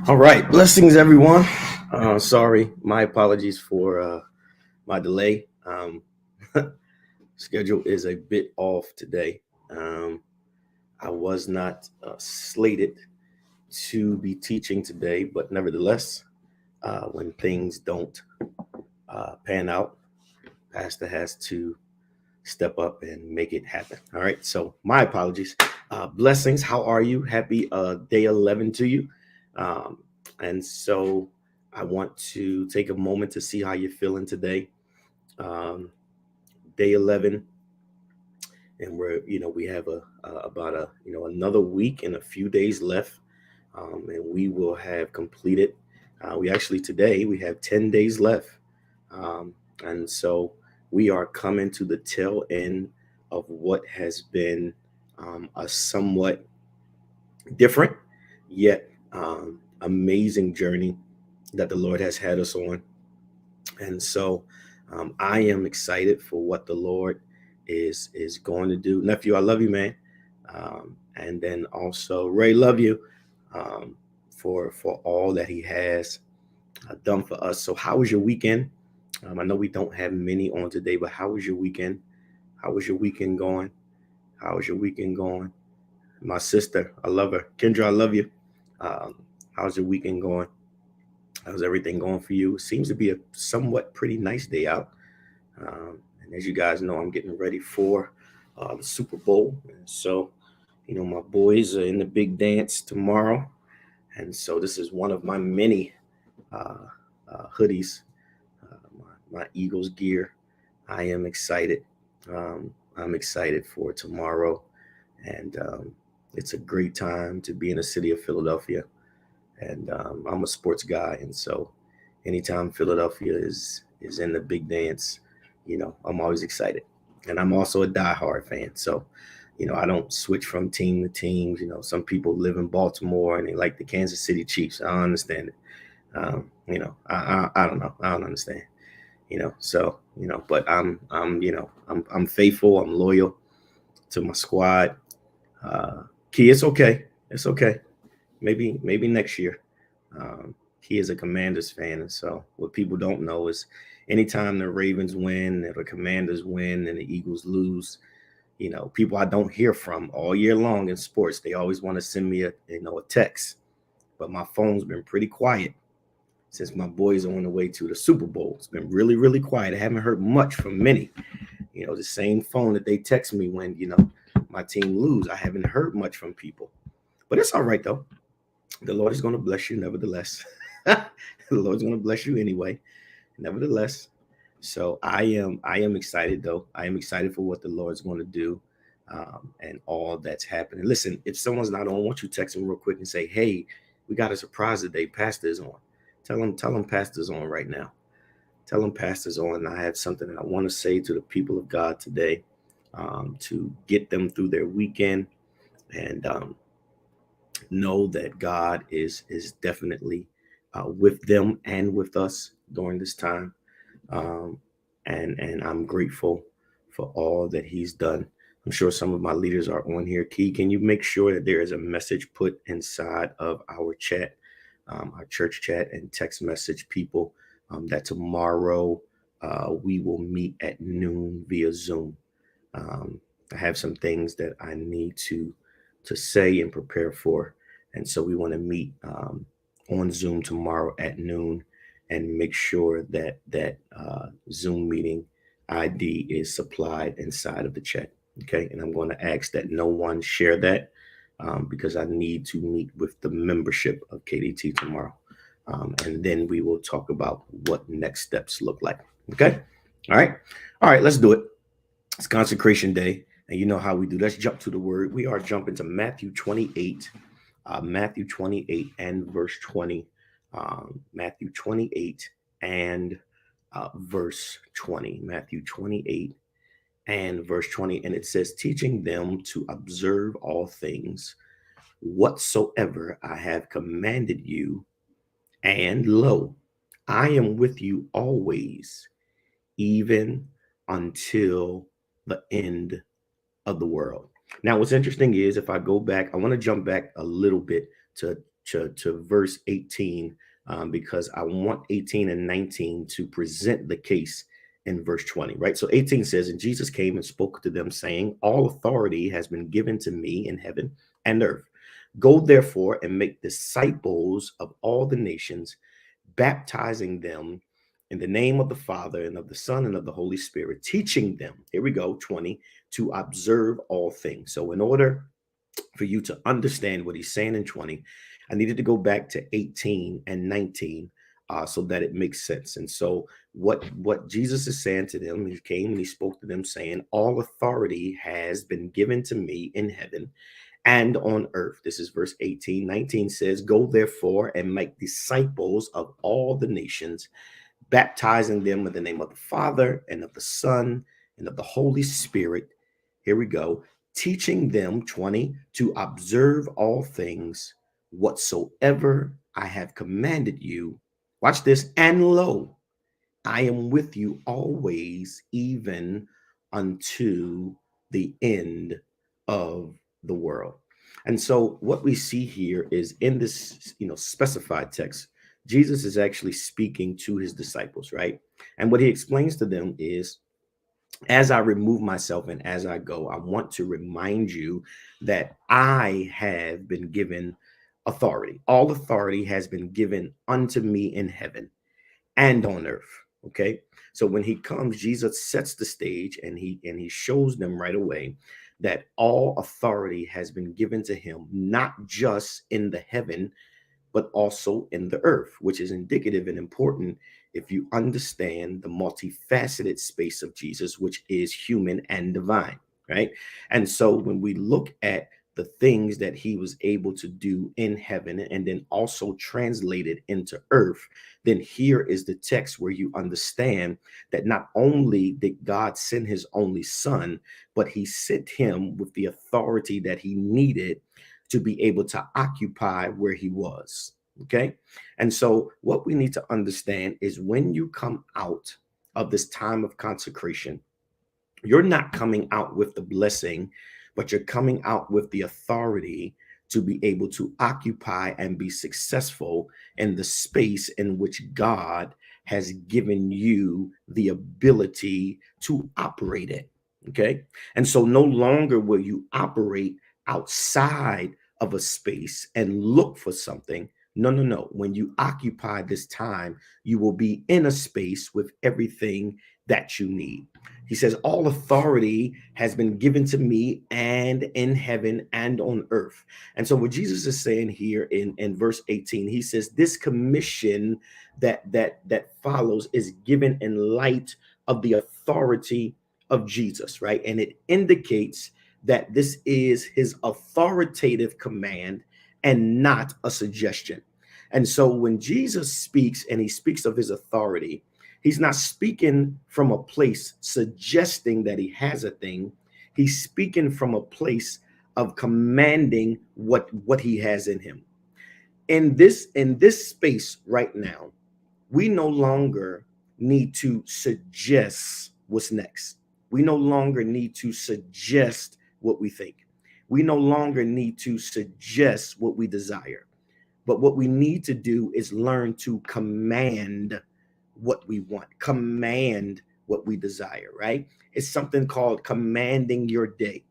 All right, blessings, everyone. Sorry, my apologies for my delay. Schedule is a bit off today. Um, I was not slated to be teaching today, but nevertheless, when things don't pan out, Pastor has to step up and make it happen. All right, so my apologies. Blessings, how are you? Happy day 11 to you. Um, and so I want to take a moment to see how you're feeling today. Um, Day 11, and we have about another week and a few days left, and we will have completed. We actually today we have 10 days left, um, and so we are coming to the tail end of what has been a somewhat different yet amazing journey that the Lord has had us on. And so I am excited for what the Lord is going to do. Nephew, I love you, man. And then also Ray, love you for all that He has done for us. So how was your weekend? I know we don't have many on today, but how was your weekend? How was your weekend going? How was your weekend going? My sister, I love her. Kendra, I love you. Um, how's your weekend going? How's everything going for you? It seems to be a somewhat pretty nice day out. And as you guys know, I'm getting ready for the Super Bowl. And so, my boys are in the big dance tomorrow. And so this is one of my many uh, hoodies, my Eagles gear. I am excited. I'm excited for tomorrow. And it's a great time to be in the city of Philadelphia. And I'm a sports guy. And so anytime Philadelphia is in the big dance, I'm always excited. And I'm also a diehard fan. So, I don't switch from team to teams. Some people live in Baltimore and they like the Kansas City Chiefs. I don't understand it. I don't know. I don't understand. So but I'm faithful. I'm loyal to my squad. Key, it's okay. It's okay. Maybe next year. He is a Commanders fan, and so what people don't know is anytime the Ravens win, or the Commanders win, and the Eagles lose, people I don't hear from all year long in sports, they always want to send me a text, but my phone's been pretty quiet since my boys are on the way to the Super Bowl. It's been really, really quiet. I haven't heard much from many. The same phone that they text me when my team lose. I haven't heard much from people, but it's all right though. The Lord is going to bless you nevertheless. The Lord's going to bless you anyway, nevertheless. So I am excited though. I am excited for what the Lord's going to do, and all that's happening. Listen, if someone's not on, won't you text them real quick and say, "Hey, we got a surprise today. Pastor is on." Tell them Pastor's on right now. Tell them Pastor's on. I have something that I want to say to the people of God today, to get them through their weekend, and know that God is definitely with them and with us during this time, um, and I'm grateful for all that He's done. I'm sure some of my leaders are on here. Key, can you make sure that there is a message put inside of our chat, our church chat, and text message people that tomorrow we will meet at noon via Zoom. Um, I have some things that I need to say and prepare for, and so we want to meet on Zoom tomorrow at noon, and make sure that Zoom meeting ID is supplied inside of the chat. Okay, and I'm going to ask that no one share that, because I need to meet with the membership of KDT tomorrow, and then we will talk about what next steps look like. Okay, all right, let's do it. It's consecration day, and you know how we do. Let's jump to the word. We are jumping to Matthew 28, Matthew 28 and verse 20. Matthew 28 and verse 20. Matthew 28 and verse 20. And it says, teaching them to observe all things whatsoever I have commanded you. And lo, I am with you always, even until the end of the world. Now, what's interesting is if I go back, I want to jump back a little bit to to verse 18, because I want 18 and 19 to present the case in verse 20, right? So 18 says, and Jesus came and spoke to them, saying, all authority has been given to me in heaven and earth. Go therefore and make disciples of all the nations, baptizing them in the name of the Father and of the Son and of the Holy Spirit, teaching them, here we go, 20, to observe all things. So in order for you to understand what he's saying in 20, I needed to go back to 18 and 19, so that it makes sense. And so what Jesus is saying to them, he came and he spoke to them saying, all authority has been given to me in heaven and on earth. This is verse 18. 19 says, go therefore and make disciples of all the nations, baptizing them in the name of the Father and of the Son and of the Holy Spirit. Here we go. Teaching them, 20, to observe all things whatsoever I have commanded you. Watch this. And lo, I am with you always, even unto the end of the world. And so what we see here is in this, specified text, Jesus is actually speaking to his disciples, right? And what he explains to them is, as I remove myself and as I go, I want to remind you that I have been given authority. All authority has been given unto me in heaven and on earth. Okay. So when he comes, Jesus sets the stage and he shows them right away that all authority has been given to him, not just in the heaven, but also in the earth, which is indicative and important if you understand the multifaceted space of Jesus, which is human and divine, right? And so when we look at the things that he was able to do in heaven and then also translated into earth, then here is the text where you understand that not only did God send his only son, but he sent him with the authority that he needed to be able to occupy where he was. Okay. And so what we need to understand is when you come out of this time of consecration, you're not coming out with the blessing, but you're coming out with the authority to be able to occupy and be successful in the space in which God has given you the ability to operate in. Okay. And so no longer will you operate outside of a space and look for something. No, no, no. When you occupy this time, you will be in a space with everything that you need. He says, all authority has been given to me and in heaven and on earth. And so what Jesus is saying here in verse 18, he says, this commission that follows is given in light of the authority of Jesus, right? And it indicates that this is his authoritative command and not a suggestion. And so when Jesus speaks and he speaks of his authority, he's not speaking from a place suggesting that he has a thing. He's speaking from a place of commanding what he has in him. In this space right now, we no longer need to suggest what's next. We no longer need to suggest what we think. We no longer need to suggest what we desire. But what we need to do is learn to command what we want, command what we desire, right? It's something called commanding your day.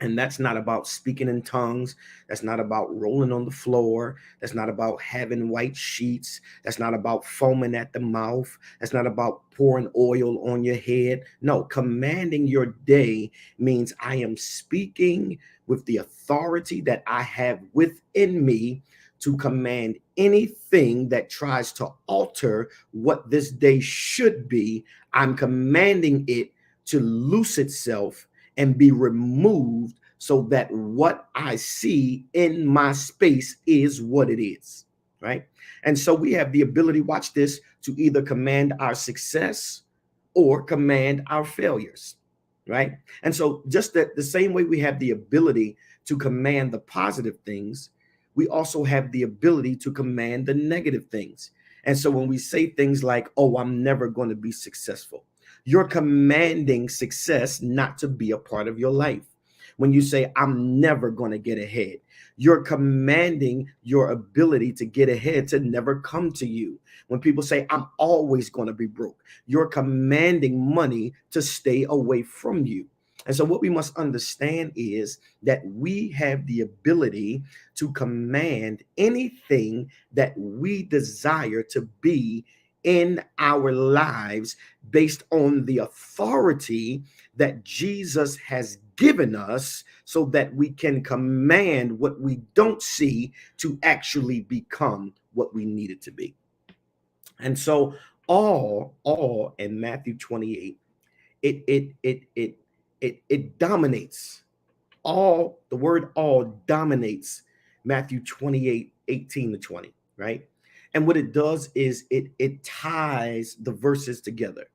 And that's not about speaking in tongues. That's not about rolling on the floor. That's not about having white sheets. That's not about foaming at the mouth. That's not about pouring oil on your head. No, commanding your day means I am speaking with the authority that I have within me to command anything that tries to alter what this day should be. I'm commanding it to loose itself and be removed so that what I see in my space is what it is, right? And so we have the ability, watch this, to either command our success or command our failures, right? And so just that the same way we have the ability to command the positive things, we also have the ability to command the negative things. And so when we say things like, oh, I'm never going to be successful, you're commanding success not to be a part of your life. When you say, I'm never going to get ahead, you're commanding your ability to get ahead to never come to you. When people say, I'm always going to be broke, you're commanding money to stay away from you. And so, what we must understand is that we have the ability to command anything that we desire to be in our lives based on the authority that Jesus has given us, so that we can command what we don't see to actually become what we need it to be. And so all in Matthew 28, it dominates. All, the word all dominates Matthew 28, 18 to 20, right? And what it does is it ties the verses together,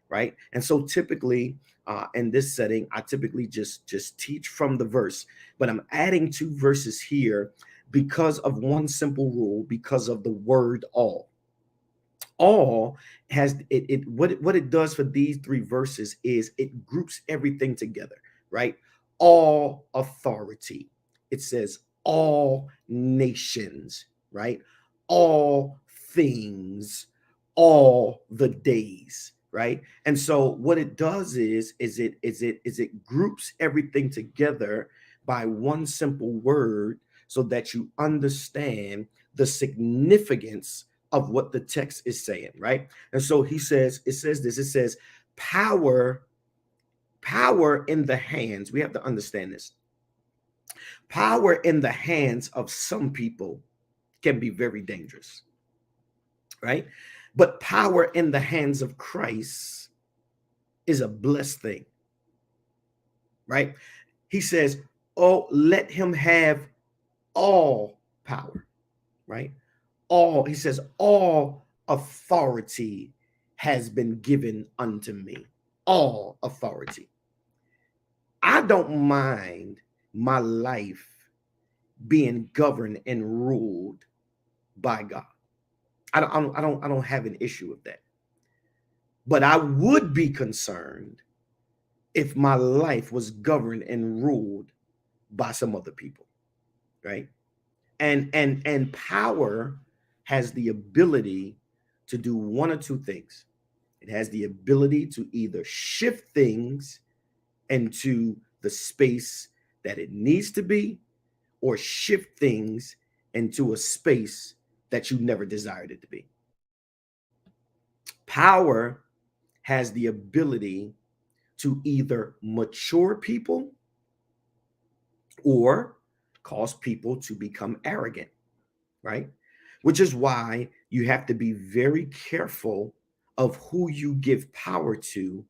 right? And so typically in this setting, I typically just teach from the verse, but I'm adding two verses here because of one simple rule, because of the word all has what it does for these three verses is it groups everything together, right? All authority, it says all nations, right? All things, all the days, right? And so what it does is it groups everything together by one simple word, so that you understand the significance of what the text is saying, right? And so he says, it says, power in the hands. We have to understand this. Power in the hands of some people can be very dangerous, right? But power in the hands of Christ is a blessed thing, right? He says, oh, let him have all power, right? All, he says, all authority has been given unto me. All authority. I don't mind my life being governed and ruled by God. I don't have an issue with that. But I would be concerned if my life was governed and ruled by some other people, right? And power has the ability to do one or two things. It has the ability to either shift things into the space that it needs to be, or shift things into a space that you never desired it to be. Power has the ability to either mature people or cause people to become arrogant, right? Which is why you have to be very careful of who you give power to,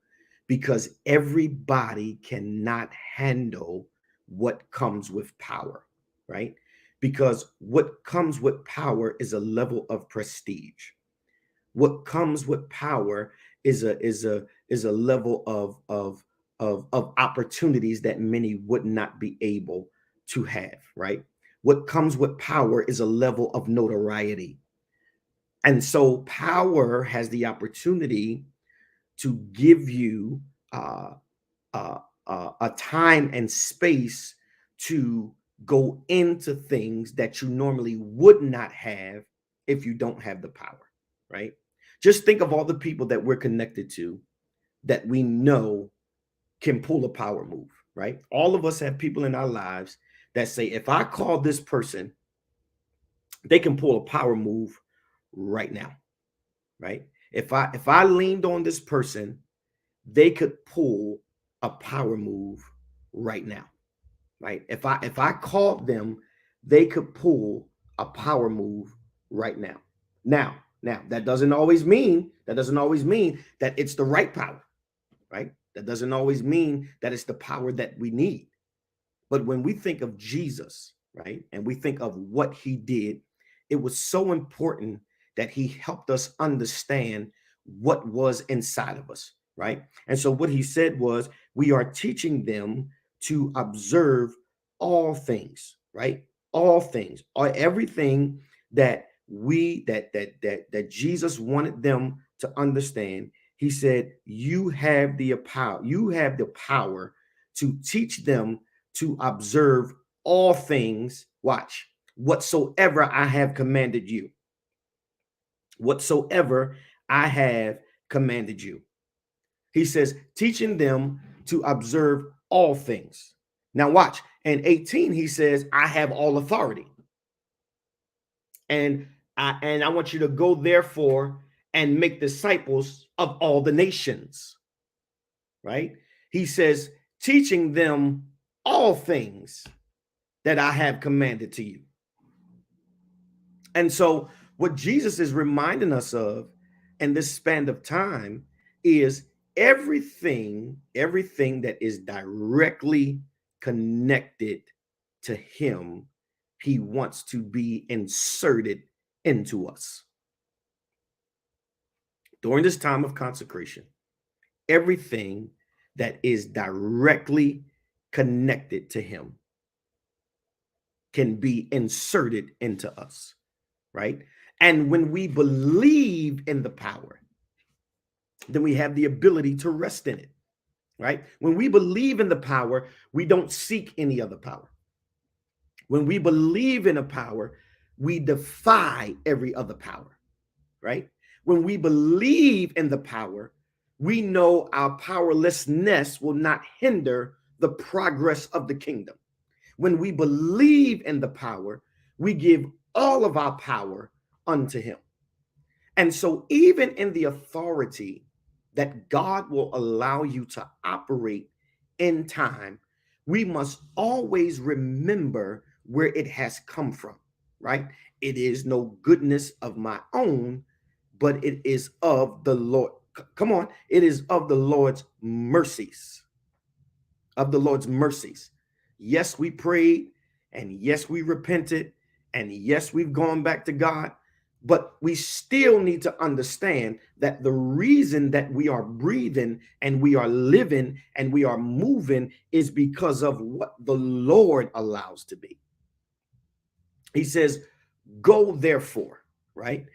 because everybody cannot handle what comes with power, right? Because what comes with power is a level of prestige. What comes with power is a level of opportunities that many would not be able to have, right? What comes with power is a level of notoriety. And so power has the opportunity to give you uh, a time and space to go into things that you normally would not have if you don't have the power, right? Just think of all the people that we're connected to that we know can pull a power move, right? All of us have people in our lives that say, if I call this person, they can pull a power move right now, right? If I leaned on this person, they could pull a power move right now, right? If I called them, they could pull a power move right now. Now that doesn't always mean that it's the right power, right? That doesn't always mean that it's the power that we need. But when we think of Jesus, right, and we think of what he did, it was so important that he helped us understand what was inside of us, right? And so what he said was, we are teaching them to observe all things, right? All things, or everything that that Jesus wanted them to understand. He said, you have the power to teach them to observe all things. Watch, whatsoever I have commanded you. Whatsoever I have commanded you. He says, teaching them to observe all things. Now watch, in 18, he says, I have all authority. And I want you to go therefore and make disciples of all the nations. Right? He says, teaching them all things that I have commanded to you. And so what Jesus is reminding us of in this span of time is everything that is directly connected to him, he wants to be inserted into us. During this time of consecration, everything that is directly connected to him can be inserted into us, right? And when we believe in the power, then we have the ability to rest in it, right? When we believe in the power, we don't seek any other power. When we believe in a power, we defy every other power, right? When we believe in the power, we know our powerlessness will not hinder the progress of the kingdom. When we believe in the power, we give all of our power unto him. And so even in the authority that God will allow you to operate in time, we must always remember where it has come from, right? It is no goodness of my own, but it is of the Lord. Come on, it is of the Lord's mercies. Of the Lord's mercies. Yes, we prayed, and yes, we repented, and yes, we've gone back to God, but we still need to understand that the reason that we are breathing and we are living and we are moving is because of what the Lord allows to be. He says, go therefore, right?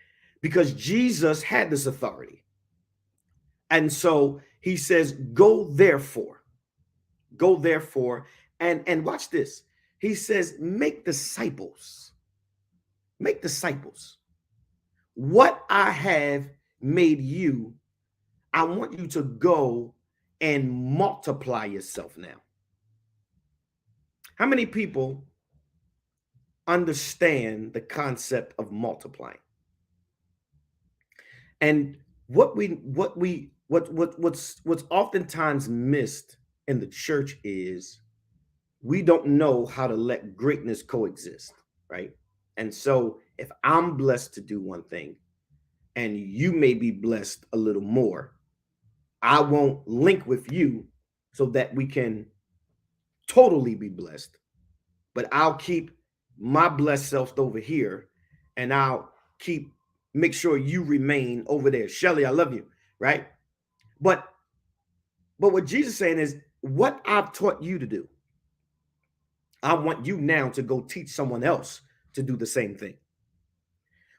Because Jesus had this authority. And so he says, go therefore, and watch this. He says, make disciples. What I have made you, I want you to go and multiply yourself now. How many people understand the concept of multiplying? And what's oftentimes missed in the church is we don't know how to let greatness coexist, right? And so if I'm blessed to do one thing and you may be blessed a little more, I won't link with you so that we can totally be blessed, but I'll keep my blessed self over here and I'll make sure you remain over there. Shelly, I love you, right? But what Jesus is saying is, what I've taught you to do, I want you now to go teach someone else to do the same thing.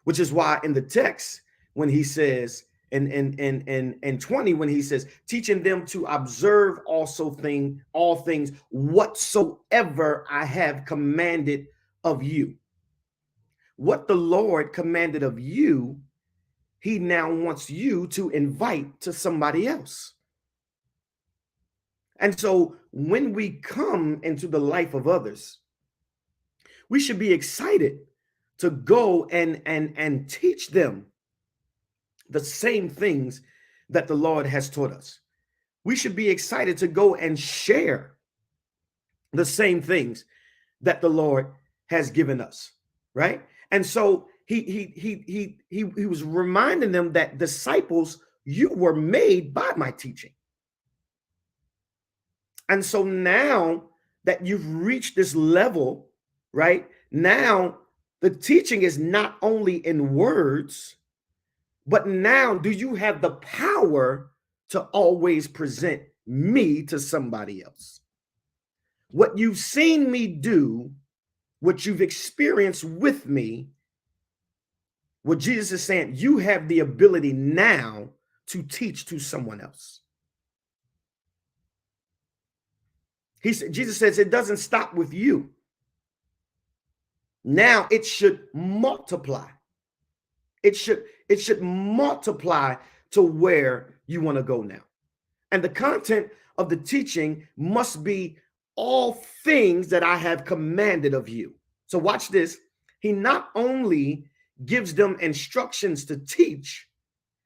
Which is why in the text, when he says in 20, when he says, teaching them to observe all things whatsoever I have commanded of you. What the Lord commanded of you, he now wants you to invite to somebody else. And so when we come into the life of others, we should be excited to go and teach them the same things that the Lord has taught us. We should be excited to go and share the same things that the Lord has given us, right? And so he was reminding them that, disciples, you were made by my teaching. And so now that you've reached this level, right? Now the teaching is not only in words, but now do you have the power to always present me to somebody else? What you've seen me do, what you've experienced with me, what Jesus is saying, you have the ability now to teach to someone else. Jesus says it doesn't stop with you. Now it should multiply. It should multiply to where you want to go now. And the content of the teaching must be all things that I have commanded of you. So watch this. He not only gives them instructions to teach,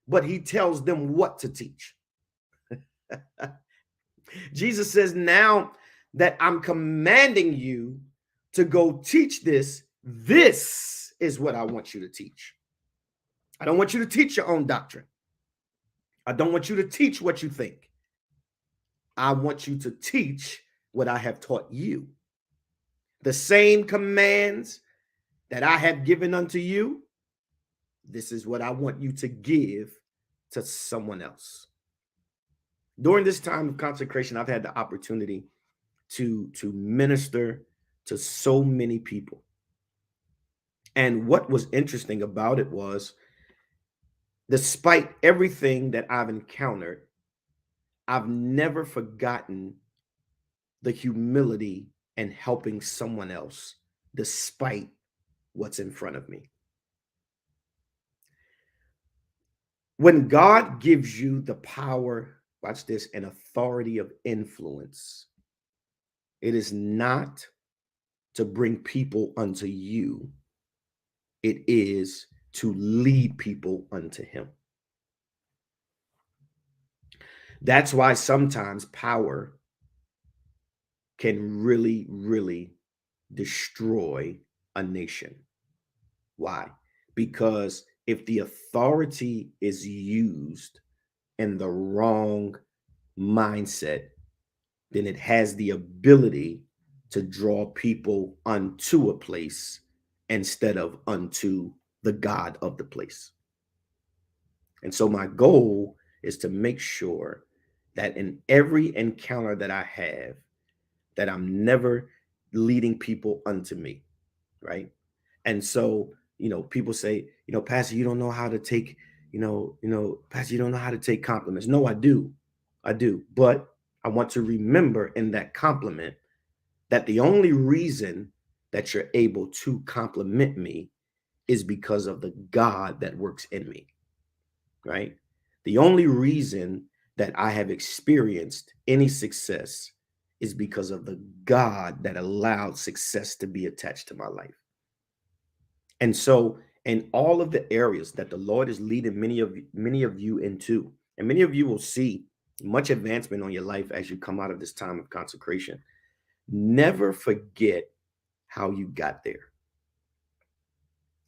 but he tells them what to teach. Jesus says, now that I'm commanding you to go teach this, this is what I want you to teach. I don't want you to teach your own doctrine. I don't want you to teach what you think. I want you to teach what I have taught you. The same commands that I have given unto you, this is what I want you to give to someone else. During this time of consecration, I've had the opportunity to minister to so many people. And what was interesting about it was, despite everything that I've encountered, I've never forgotten the humility and helping someone else despite what's in front of me. When God gives you the power, watch this, and authority of influence, it is not to bring people unto you. It is to lead people unto him. That's why sometimes power can really, really destroy a nation. Why? Because if the authority is used in the wrong mindset, then it has the ability to draw people unto a place instead of unto the God of the place. And so my goal is to make sure that in every encounter that I have, that I'm never leading people unto me, right? And so, people say, Pastor, you don't know how to take, Pastor, you don't know how to take compliments. No, I do. But I want to remember in that compliment that the only reason that you're able to compliment me is because of the God that works in me, right? The only reason that I have experienced any success is because of the God that allowed success to be attached to my life. And so in all of the areas that the Lord is leading many of you into, and many of you will see much advancement on your life as you come out of this time of consecration, never forget how you got there.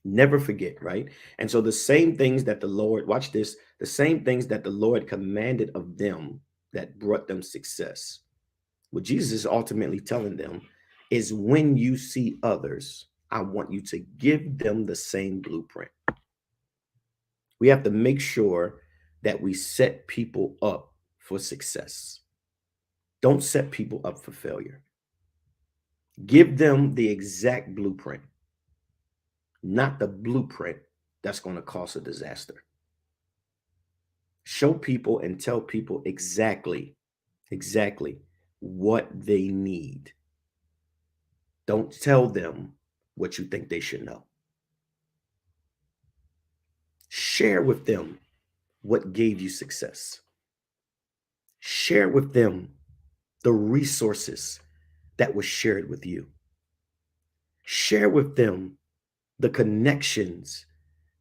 Never forget, right? And so the same things that the Lord, watch this, the same things that the Lord commanded of them that brought them success. What Jesus is ultimately telling them is, when you see others, I want you to give them the same blueprint. We have to make sure that we set people up for success. Don't set people up for failure. Give them the exact blueprint, not the blueprint that's going to cause a disaster. Show people and tell people exactly what they need. Don't tell them what you think they should know. Share with them what gave you success. Share with them the resources that was shared with you. Share with them the connections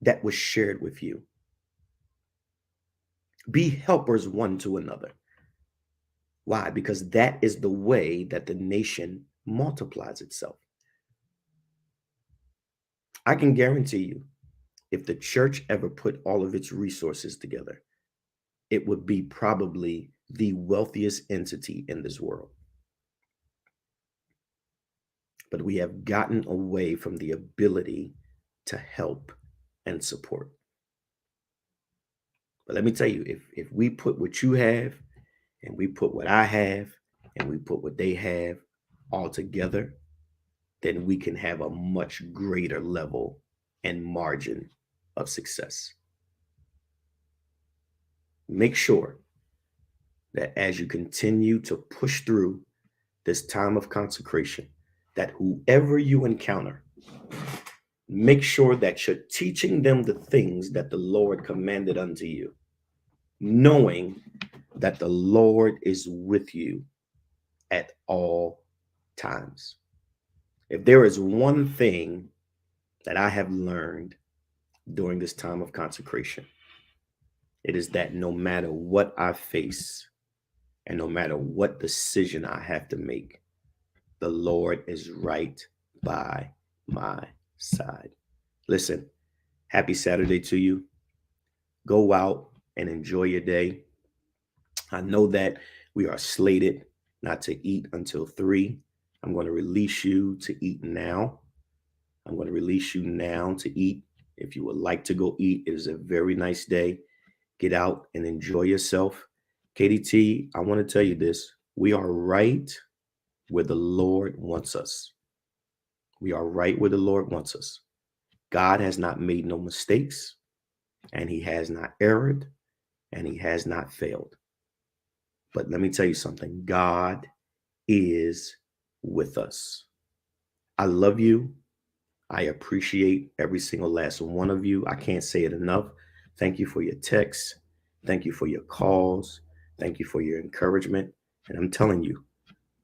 that was shared with you. Be helpers one to another. Why? Because that is the way that the nation multiplies itself. I can guarantee you, if the church ever put all of its resources together, it would be probably the wealthiest entity in this world. But we have gotten away from the ability to help and support. But let me tell you, if we put what you have, and we put what I have, and we put what they have all together, then we can have a much greater level and margin of success. Make sure that as you continue to push through this time of consecration, that whoever you encounter, make sure that you're teaching them the things that the Lord commanded unto you, knowing that the Lord is with you at all times. If there is one thing that I have learned during this time of consecration, it is that no matter what I face and no matter what decision I have to make, the Lord is right by my side. Listen, happy Saturday to you. Go out and enjoy your day. I know that we are slated not to eat until 3. I'm going to release you to eat now. I'm going to release you now to eat. If you would like to go eat, it is a very nice day. Get out and enjoy yourself. KDT, I want to tell you this. We are right where the Lord wants us. We are right where the Lord wants us. God has not made no mistakes, and he has not erred, and he has not failed. But let me tell you something. God is with us. I love you. I appreciate every single last one of you. I can't say it enough. Thank you for your texts. Thank you for your calls. Thank you for your encouragement. And I'm telling you,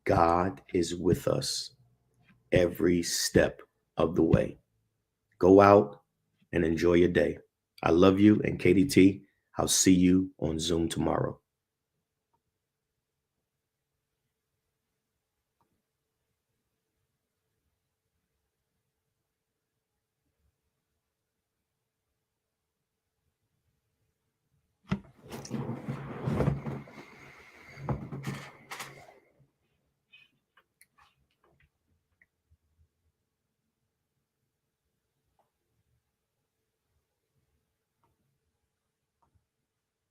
God is with us every step of the way. Go out and enjoy your day. I love you. And KDT, I'll see you on Zoom tomorrow.